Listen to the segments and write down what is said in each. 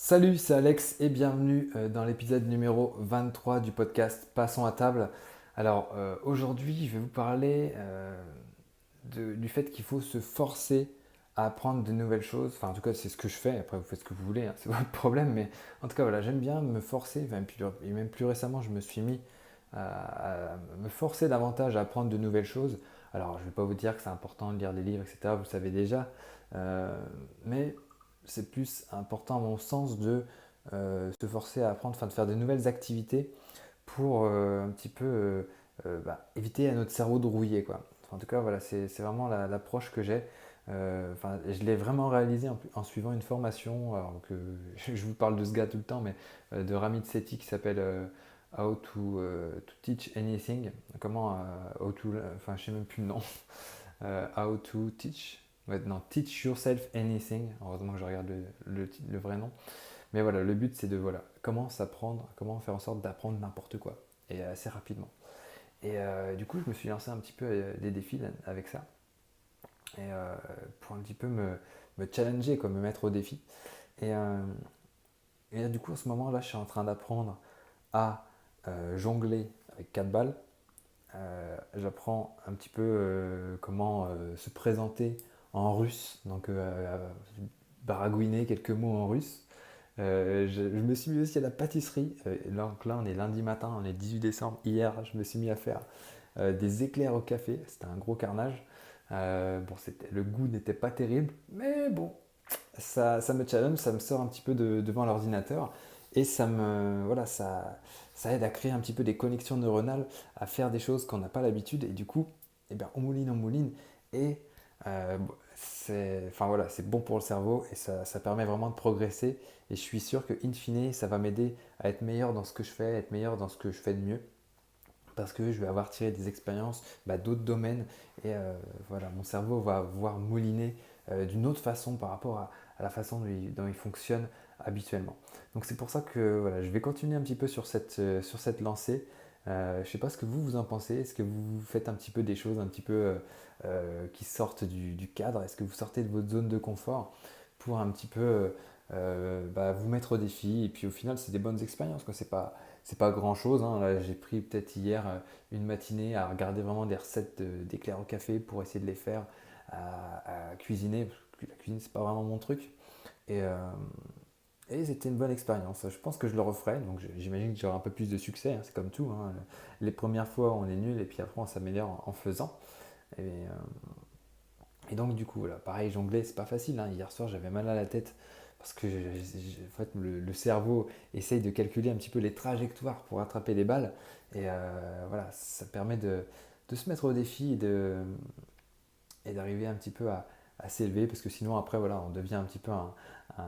Salut, c'est Alex et bienvenue dans l'épisode numéro 23 du podcast Passons à table. Aujourd'hui, je vais vous parler du fait qu'il faut se forcer à apprendre de nouvelles choses. Enfin, en tout cas, c'est ce que je fais. Après, vous faites ce que vous voulez, hein, c'est votre problème. Mais en tout cas, voilà, j'aime bien me forcer. Et même plus récemment, je me suis mis à me forcer davantage à apprendre de nouvelles choses. Alors, je ne vais pas vous dire que c'est important de lire des livres, etc. Vous le savez déjà. Euh, mais c'est plus important à mon sens de se forcer à apprendre, enfin de faire de nouvelles activités pour un petit peu éviter à notre cerveau de rouiller, quoi. Enfin, en tout cas, voilà, c'est vraiment l'approche que j'ai. Enfin, je l'ai vraiment réalisé en suivant une formation, alors que je vous parle de ce gars tout le temps, mais de Ramit Sethi qui s'appelle to Teach Anything. Comment, enfin, je sais même plus le nom. How to Teach. Ouais, non, Teach Yourself Anything. Heureusement que je regarde le vrai nom. Mais voilà, le but c'est de voilà, comment s'apprendre, comment faire en sorte d'apprendre n'importe quoi et assez rapidement. Et du coup, je me suis lancé un petit peu des défis avec ça et pour un petit peu me challenger, quoi, me mettre au défi. Et, euh, et là, du coup, en ce moment-là, je suis en train d'apprendre à jongler avec 4 balles. J'apprends un petit peu comment se présenter en russe, donc baragouiner quelques mots en russe. Je me suis mis aussi à la pâtisserie. Donc là, on est lundi matin, on est 18 décembre. Hier, je me suis mis à faire des éclairs au café. C'était un gros carnage. Bon, le goût n'était pas terrible, mais bon, ça me challenge, ça me sort un petit peu devant l'ordinateur et voilà, ça aide à créer un petit peu des connexions neuronales, à faire des choses qu'on n'a pas l'habitude et du coup, eh bien, on mouline et enfin, voilà, c'est bon pour le cerveau et ça permet vraiment de progresser et je suis sûr que in fine, ça va m'aider à être meilleur dans ce que je fais, à être meilleur dans ce que je fais de mieux parce que je vais avoir tiré des expériences d'autres domaines et voilà, mon cerveau va voir mouliner d'une autre façon par rapport à la façon dont il fonctionne habituellement. Donc c'est pour ça que voilà, je vais continuer un petit peu sur cette lancée. Je ne sais pas ce que vous en pensez. Est-ce que vous faites un petit peu des choses un petit peu qui sortent du cadre? Est-ce que vous sortez de votre zone de confort pour un petit peu vous mettre au défi? Et puis au final, c'est des bonnes expériences, quoi. C'est pas grand chose, hein. Là, j'ai pris peut-être hier une matinée à regarder vraiment des recettes d'éclairs au café pour essayer de les faire à cuisiner. Parce que la cuisine, c'est pas vraiment mon truc. Et, euh, et c'était une bonne expérience. Je pense que je le referai. Donc j'imagine que j'aurai un peu plus de succès, hein. C'est comme tout, hein. Les premières fois, on est nul et puis après, on s'améliore en faisant. Et, euh, et donc, du coup, voilà, pareil, jongler, c'est pas facile, hein. Hier soir, j'avais mal à la tête parce que en fait, le cerveau essaye de calculer un petit peu les trajectoires pour attraper les balles. Et voilà, ça permet de se mettre au défi et d'arriver un petit peu à s'élever parce que sinon, après, voilà, on devient un petit peu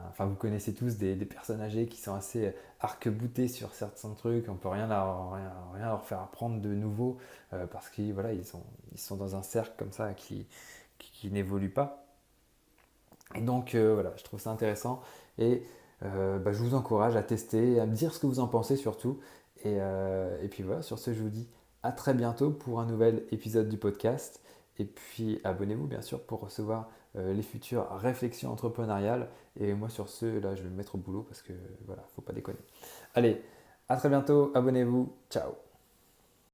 enfin, vous connaissez tous des personnes âgées qui sont assez arc-boutées sur certains trucs. On peut rien leur faire apprendre de nouveau parce qu'ils voilà, ils sont dans un cercle comme ça qui n'évolue pas. Et donc voilà, je trouve ça intéressant et je vous encourage à tester, à me dire ce que vous en pensez surtout. Et puis voilà, sur ce, je vous dis à très bientôt pour un nouvel épisode du podcast. Et puis abonnez-vous bien sûr pour recevoir les futures réflexions entrepreneuriales. Et moi sur ce, là, je vais me mettre au boulot parce que voilà, faut pas déconner. Allez, à très bientôt, abonnez-vous, ciao.